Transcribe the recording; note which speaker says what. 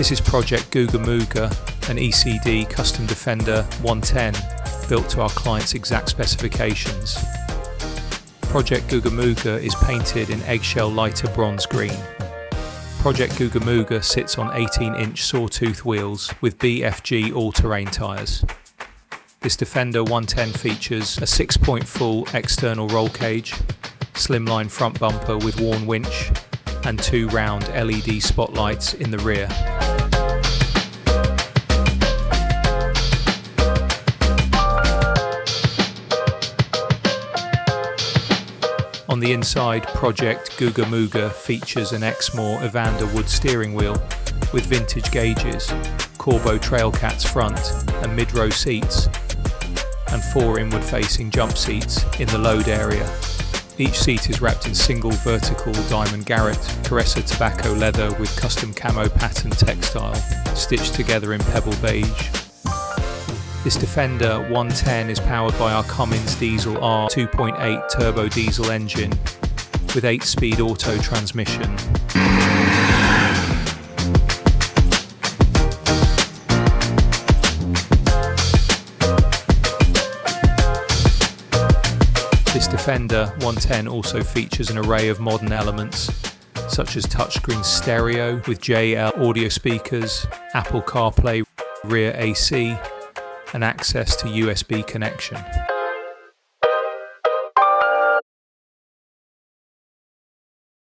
Speaker 1: This is Project Googa Mooga, an ECD custom Defender 110 built to our client's exact specifications. Project Googa Mooga is painted in eggshell lighter bronze green. Project Googa Mooga sits on 18-inch sawtooth wheels with BFG all-terrain tyres. This Defender 110 features a 6-point full external roll cage, slimline front bumper with worn winch, and 2 round LED spotlights in the rear. On the inside, Project Googa Mooga features an Exmoor Evander wood steering wheel with vintage gauges, Corbeau Trailcats front and mid-row seats, and 4 inward-facing jump seats in the load area. Each seat is wrapped in single vertical diamond Garrett Caressa tobacco leather with custom camo pattern textile stitched together in pebble beige. This Defender 110 is powered by our Cummins Diesel R 2.8 turbo diesel engine with 8-speed auto transmission. This Defender 110 also features an array of modern elements such as touchscreen stereo with JL audio speakers, Apple CarPlay, rear AC, and access to USB connection.